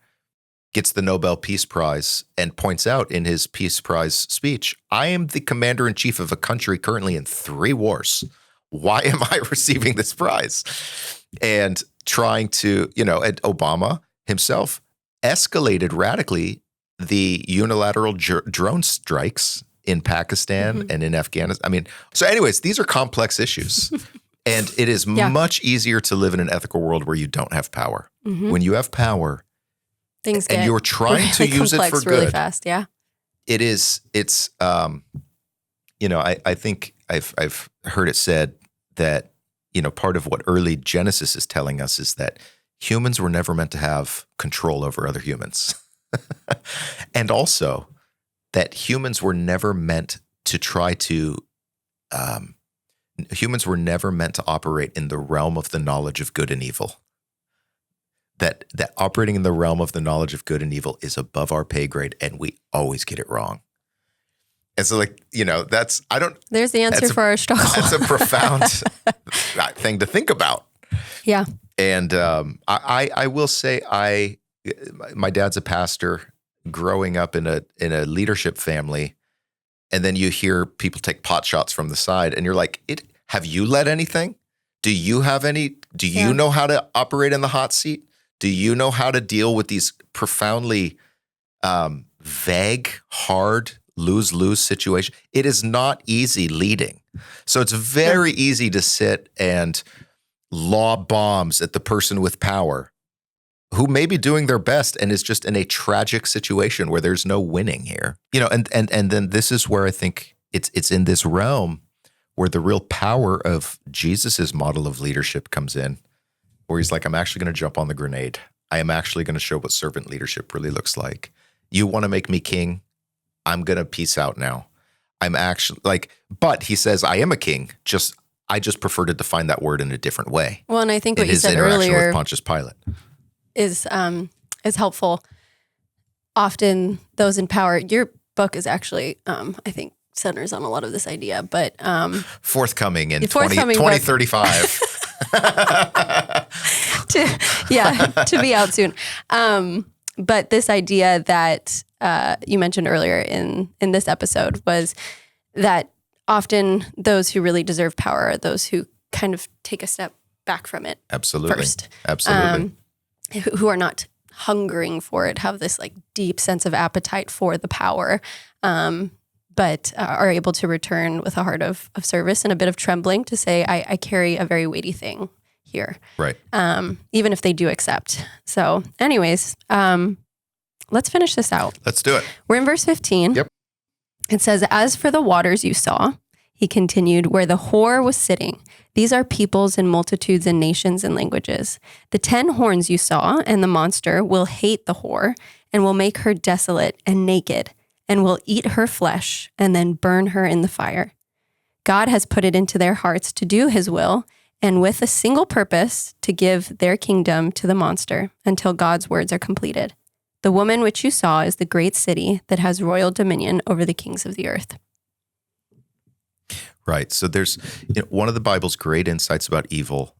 gets the Nobel Peace Prize, and points out in his Peace Prize speech, I am the commander-in-chief of a country currently in 3 wars. Why am I receiving this prize? And trying to, and Obama himself escalated radically the unilateral drone strikes in Pakistan and in Afghanistan. I mean, so anyways, these are complex issues. And it is much easier to live in an ethical world where you don't have power. Mm-hmm. When you have power, things and you're trying to use it for good really fast. Yeah. It's I think I've heard it said that, part of what early Genesis is telling us is that humans were never meant to have control over other humans. And also that humans were never meant to operate in the realm of the knowledge of good and evil. That operating in the realm of the knowledge of good and evil is above our pay grade, and we always get it wrong. And so, there's the answer for our struggle. That's a profound thing to think about. Yeah. And I will say, my dad's a pastor. Growing up in a leadership family, and then you hear people take pot shots from the side, and you're like, have you led anything? Do you have any? Do you know how to operate in the hot seat? Do you know how to deal with these profoundly vague, hard, lose-lose situations? It is not easy leading. So it's very easy to sit and lob bombs at the person with power who may be doing their best and is just in a tragic situation where there's no winning here. And then this is where I think it's in this realm where the real power of Jesus's model of leadership comes in, where he's like, I'm actually going to jump on the grenade. I am actually going to show what servant leadership really looks like. You want to make me king? I'm going to peace out now. I'm actually but he says, I am a king. I just prefer to define that word in a different way. Well, and I think what you said earlier with Pontius Pilate is helpful. Often those in power, your book is actually, I think, centers on a lot of this idea, but forthcoming in 2035. to be out soon. But this idea that you mentioned earlier in this episode was that often those who really deserve power are those who kind of take a step back from it. Absolutely. First. Absolutely. Who are not hungering for it, have this deep sense of appetite for the power, but are able to return with a heart of service and a bit of trembling to say, I carry a very weighty thing here. Right. Even if they do accept. So anyways, let's finish this out. Let's do it. We're in verse 15. Yep. It says, as for the waters you saw, he continued, where the whore was sitting, these are peoples and multitudes and nations and languages. The 10 horns you saw and the monster will hate the whore and will make her desolate and naked and will eat her flesh and then burn her in the fire. God has put it into their hearts to do his will, and with a single purpose to give their kingdom to the monster until God's words are completed. The woman which you saw is the great city that has royal dominion over the kings of the earth. Right. So there's one of the Bible's great insights about evil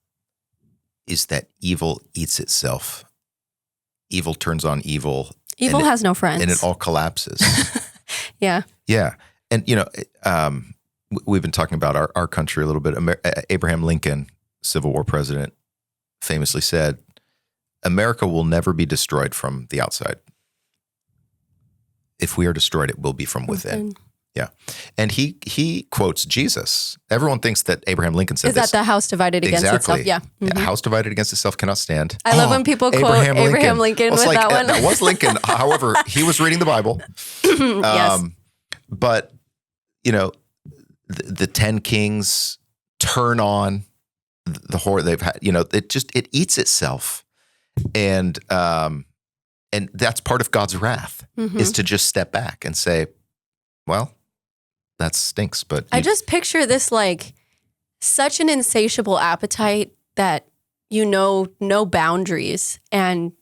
is that evil eats itself. Evil turns on evil. Evil has no friends. And it all collapses. Yeah. Yeah. And, we've been talking about our country a little bit. Abraham Lincoln, Civil War president, famously said, America will never be destroyed from the outside. If we are destroyed, it will be from within. Yeah. And he quotes Jesus. Everyone thinks that Abraham Lincoln said this. Is that the house divided against itself? Yeah. Yeah. House divided against itself cannot stand. I love when people quote Abraham Lincoln with that one. That was Lincoln. However, he was reading the Bible. Yes. But, the 10 kings turn on the horror they've had. It eats itself. And that's part of God's wrath is to just step back and say, well, that stinks. But I just picture this like such an insatiable appetite that no boundaries, and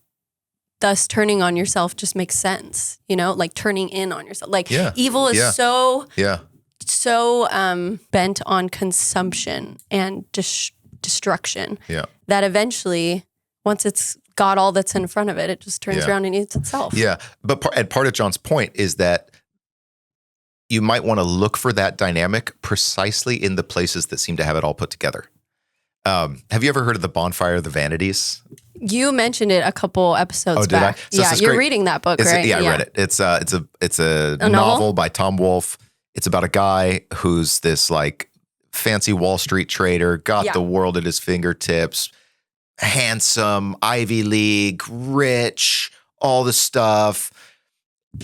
thus turning on yourself just makes sense. Like turning in on yourself. Like evil is so bent on consumption and destruction that eventually, once it's got all that's in front of it, it just turns around and eats itself. Yeah. But part of John's point is that you might want to look for that dynamic precisely in the places that seem to have it all put together. Have you ever heard of the bonfire of the vanities? You mentioned it a couple episodes back. Did I? So you're reading that book, right? Yeah, I read it. It's a novel by Tom Wolfe. It's about a guy who's this like fancy Wall Street trader, got the world at his fingertips, handsome, Ivy League, rich, all the stuff,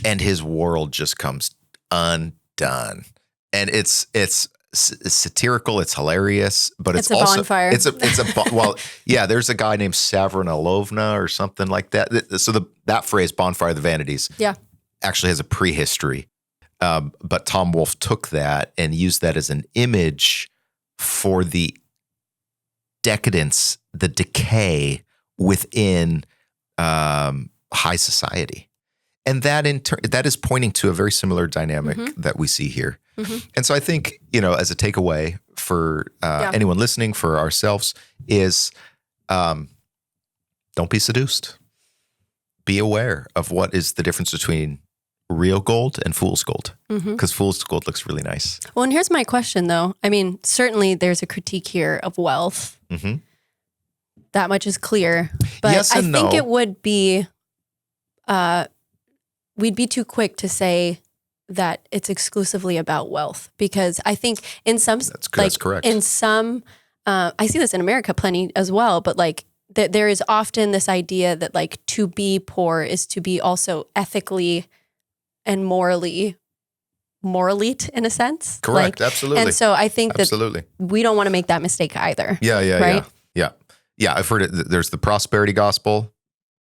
and his world just comes undone. And it's satirical, it's hilarious, but it's also bonfire. There's a guy named Savrinalovna or something like that. So that phrase, bonfire of the vanities, actually has a prehistory. But Tom Wolfe took that and used that as an image for the decadence, the decay within high society. And that in turn, that is pointing to a very similar dynamic that we see here. And so I think, as a takeaway for anyone listening, for ourselves, is don't be seduced. Be aware of what is the difference between real gold and fool's gold, because fool's gold looks really nice. Well, and here's my question, though. I mean, certainly there's a critique here of wealth. That much is clear. But yes and I think it would be, we'd be too quick to say that it's exclusively about wealth, because I think in some, that's correct. In some, I see this in America plenty as well, but like there is often this idea that like to be poor is to be also ethically and morally in a sense. Correct. Absolutely. And so I think that we don't want to make that mistake either. Yeah. I've heard it. There's the prosperity gospel.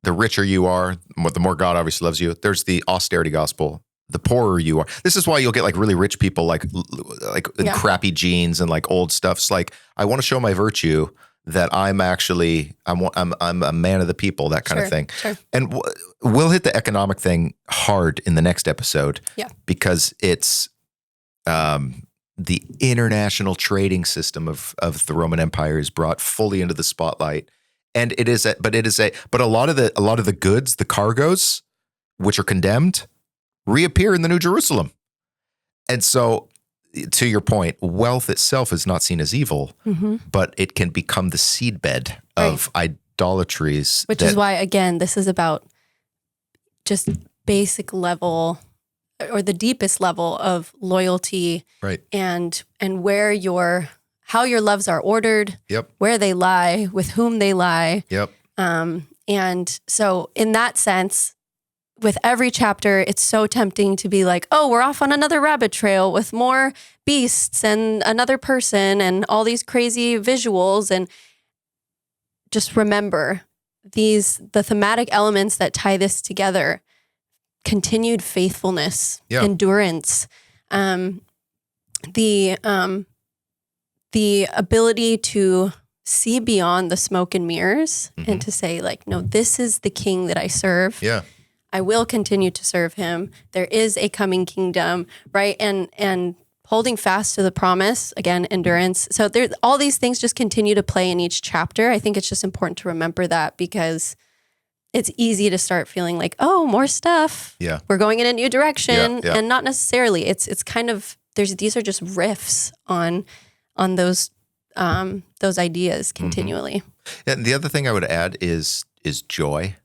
The richer you are, the more God obviously loves you. There's the austerity gospel. The poorer you are. This is why you'll get like really rich people like in crappy jeans and like old stuff. It's like, I want to show my virtue that I'm a man of the people, that kind of thing. Sure. And we'll hit the economic thing hard in the next episode because it's the international trading system of the Roman Empire is brought fully into the spotlight. And but a lot of the goods, the cargoes, which are condemned, reappear in the New Jerusalem. And so, to your point, wealth itself is not seen as evil, but it can become the seedbed of idolatries. Which is why, again, this is about just basic level or the deepest level of loyalty, and how your loves are ordered, where they lie, with whom they lie. And so in that sense, with every chapter, it's so tempting to be like, oh, we're off on another rabbit trail with more beasts and another person and all these crazy visuals. And just remember the thematic elements that tie this together: continued faithfulness, endurance, the ability to see beyond the smoke and mirrors and to say like, no, this is the king that I serve. Yeah. I will continue to serve him. There is a coming kingdom, right? And holding fast to the promise, again, endurance. So there, all these things just continue to play in each chapter. I think it's just important to remember that because it's easy to start feeling like, oh, more stuff. Yeah. We're going in a new direction. Yeah. And not necessarily. It's kind of, these are just riffs on those ideas continually. And the other thing I would add is joy.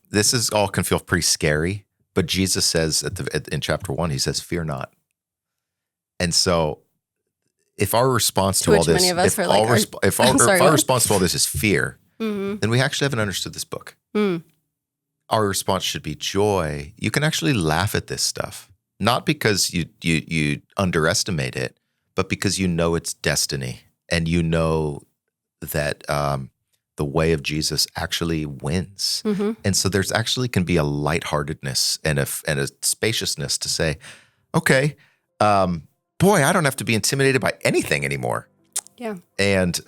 This is all can feel pretty scary, but Jesus says in chapter 1, he says, "Fear not." And so, if our response to all this, if our response to all this is fear, then we actually haven't understood this book. Our response should be joy. You can actually laugh at this stuff, not because you underestimate it, but because you know it's destiny, and you know that the way of Jesus actually wins. And so there's actually can be a lightheartedness and a spaciousness to say, okay, boy, I don't have to be intimidated by anything anymore. Yeah. And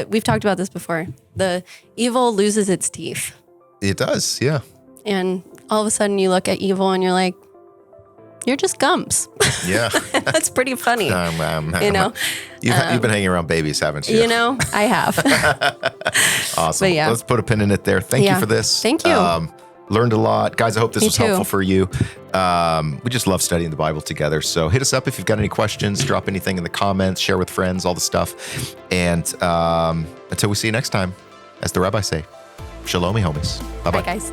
we've talked about this before. The evil loses its teeth. It does, yeah. And all of a sudden you look at evil and you're like, you're just gums. Yeah. That's pretty funny. You know? You've been hanging around babies, haven't you? You know, I have. Awesome. But yeah. Let's put a pin in it there. Thank you for this. Thank you. Learned a lot. Guys, I hope this was too. helpful for you. We just love studying the Bible together. So hit us up if you've got any questions, drop anything in the comments, share with friends, all the stuff. And until we see you next time, as the rabbis say, Shalomi, homies. Bye-bye. Bye, guys.